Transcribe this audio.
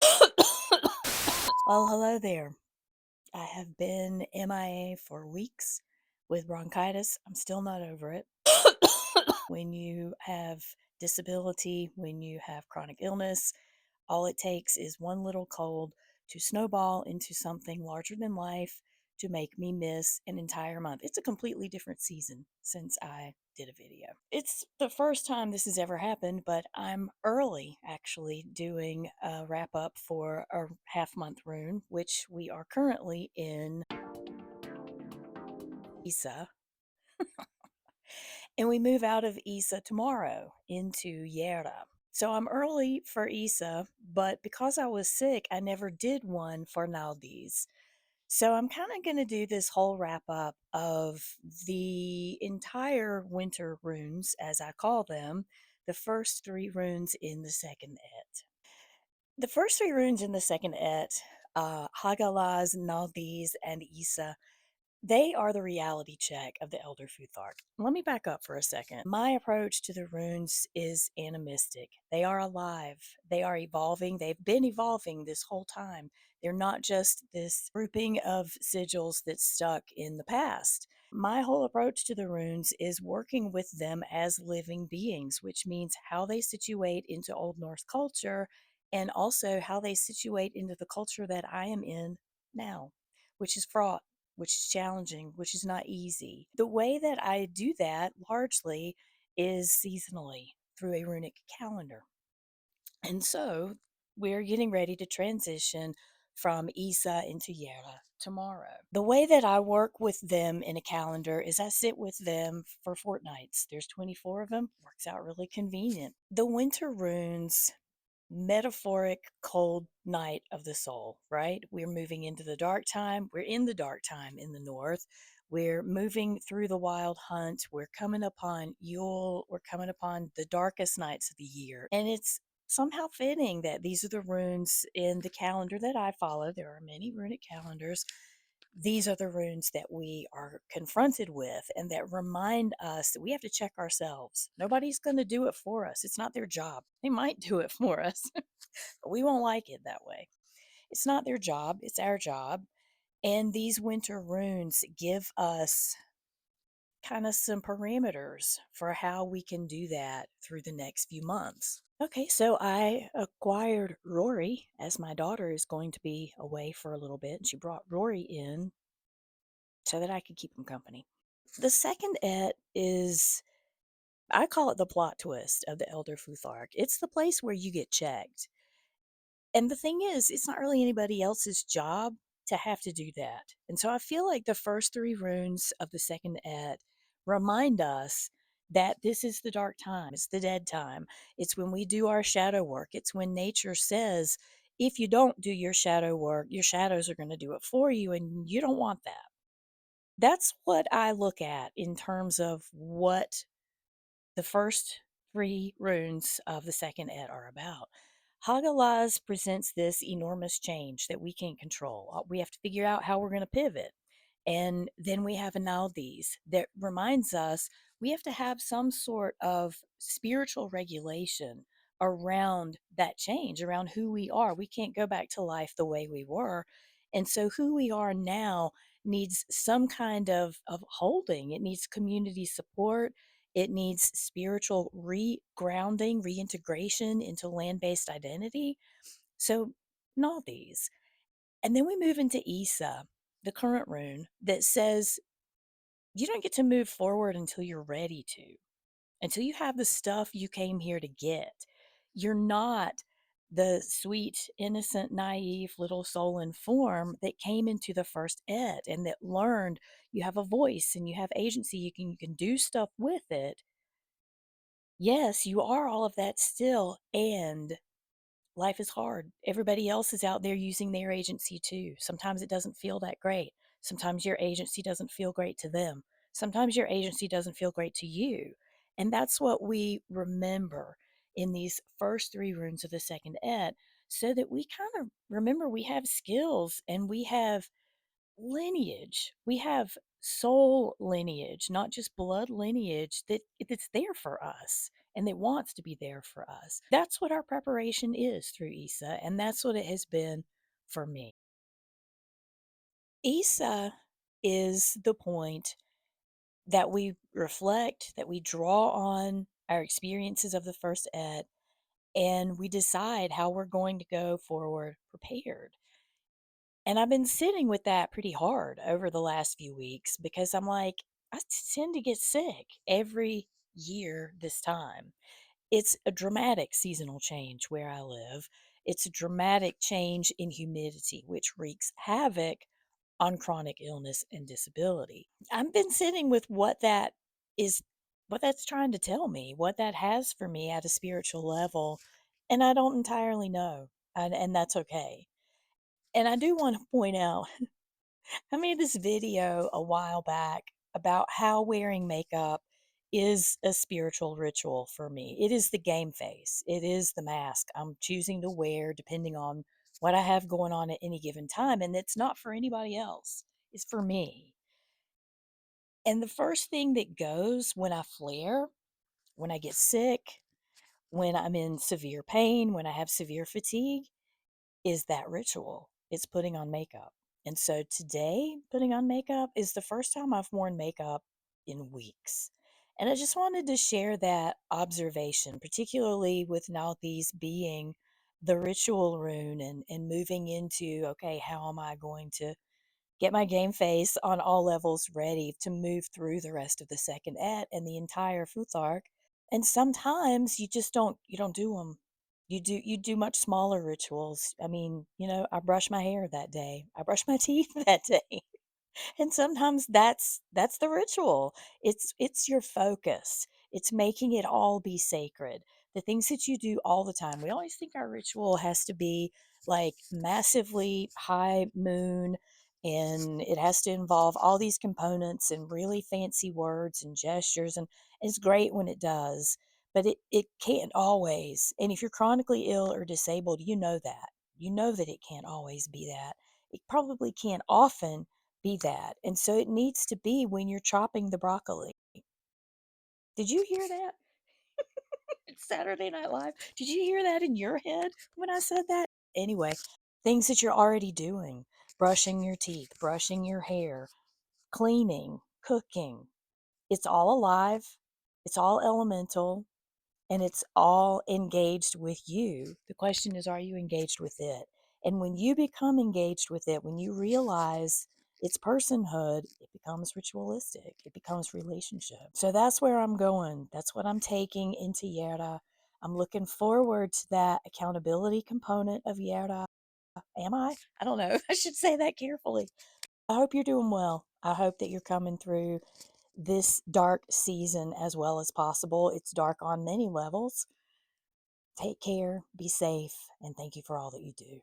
Well, hello there. I have been MIA for weeks with bronchitis. I'm still not over it. When you have disability, when you have chronic illness, all it takes is one little cold to snowball into something larger than life to make me miss an entire month. It's a completely different season since I did a video. It's the first time this has ever happened, but I'm early actually doing a wrap up for a half month rune, which we are currently in Isa. And we move out of Isa tomorrow into Yera. So I'm early for Isa, but because I was sick, I never did one for nauthiz. So I'm kind of going to do this whole wrap up of the entire winter runes, as I call them, the first three runes in the second Aett. The first three runes in the second Aett, Hagalaz, nauthiz, and Isa, they are the reality check of the Elder Futhark. Let me back up for a second. My approach to the runes is animistic. They are alive. They are evolving. They've been evolving this whole time. They're not just this grouping of sigils that's stuck in the past. My whole approach to the runes is working with them as living beings, which means how they situate into Old Norse culture and also how they situate into the culture that I am in now, which is fraught, which is challenging, which is not easy. The way that I do that largely is seasonally through a runic calendar. And so we're getting ready to transition from Isa into Yera tomorrow. The way that I work with them in a calendar is I sit with them for fortnights. There's 24 of them, works out really convenient. The winter runes, metaphoric cold night of the soul, right? We're moving into the dark time. We're in the dark time in the north. We're moving through the wild hunt. We're coming upon Yule. We're coming upon the darkest nights of the year. And it's somehow fitting that these are the runes in the calendar that I follow. There are many runic calendars. These are the runes that we are confronted with and that remind us that we have to check ourselves. Nobody's going to do it for us. It's not their job. They might do it for us, but we won't like it that way. It's not their job, it's our job. And these winter runes give us kind of some parameters for how we can do that through the next few months. Okay, so I acquired Rory as my daughter is going to be away for a little bit, and she brought Rory in so that I could keep him company. The second et is, I call it the plot twist of the Elder Futhark. It's the place where you get checked. And the thing is, it's not really anybody else's job to have to do that. And so I feel like the first three runes of the second et remind us that this is the dark time, it's the dead time. It's when we do our shadow work. It's when nature says, if you don't do your shadow work, your shadows are going to do it for you, and you don't want that. That's what I look at in terms of what the first three runes of the second Ed are about. Hagalaz presents this enormous change that we can't control. We have to figure out how we're going to pivot. And then we have a nauthiz that reminds us we have to have some sort of spiritual regulation around that change, around who we are. We can't go back to life the way we were. And so who we are now needs some kind of holding. It needs community support. It needs spiritual re-grounding, reintegration into land-based identity. So nauthiz. And then we move into Isa, the current rune that says you don't get to move forward until you're ready to, until you have the stuff you came here to get. You're not the sweet, innocent, naive little soul in form that came into the first ed and that learned you have a voice and you have agency, you can do stuff with it. Yes, you are all of that still, and life is hard. Everybody else is out there using their agency too. Sometimes it doesn't feel that great. Sometimes your agency doesn't feel great to them. Sometimes your agency doesn't feel great to you. And that's what we remember in these first three runes of the second et, so that we kind of remember we have skills and we have lineage. We have soul lineage, not just blood lineage that's there for us. and that wants to be there for us. That's what our preparation is through ISA, and that's what it has been for me. ISA is the point that we reflect, that we draw on our experiences of the first Aett, and we decide how we're going to go forward prepared. And I've been sitting with that pretty hard over the last few weeks because I'm like, tend to get sick every year this time. It's a dramatic seasonal change where I live. It's a dramatic change in humidity, which wreaks havoc on chronic illness and disability. I've been sitting with is, what that's trying to tell me, what that has for me at a spiritual level, and I don't entirely know, and that's okay. And I do want to point out, I made this video a while back about how wearing makeup is a spiritual ritual for me. It is the game face, it is the mask I'm choosing to wear depending on what I have going on at any given time. And it's not for anybody else, it's for me. And the first thing that goes when I flare, when I get sick, when I'm in severe pain, when I have severe fatigue, is that ritual. It's putting on makeup. And so today, putting on makeup is the first time I've worn makeup in weeks. And I just wanted to share that observation, particularly with nauthiz being the ritual rune, and moving into, okay, how am I going to get my game face on all levels ready to move through the rest of the second Aett and the entire Futhark. And sometimes you don't do them. You do much smaller rituals. I mean, I brush my hair that day. I brush my teeth that day. And sometimes that's the ritual. It's your focus. It's making it all be sacred. The things that you do all the time. We always think our ritual has to be like massively high moon, and it has to involve all these components and really fancy words and gestures, and it's great when it does, but it can't always. And if you're chronically ill or disabled, you know that. You know that it can't always be that. It probably can't often be that. And so it needs to be when you're chopping the broccoli. Did you hear that? It's Saturday Night Live. Did you hear that in your head when I said that? Anyway, things that you're already doing: brushing your teeth, brushing your hair, cleaning, cooking. It's all alive, it's all elemental, and it's all engaged with you. The question is, are you engaged with it? And when you become engaged with it, when you realize its personhood, it becomes ritualistic, it becomes relationship. So that's where I'm going. That's what I'm taking into Yera. I'm looking forward to that accountability component of Yera. Am I? I don't know. I should say that carefully. I hope you're doing well. I hope that you're coming through this dark season as well as possible. It's dark on many levels. Take care, be safe, and thank you for all that you do.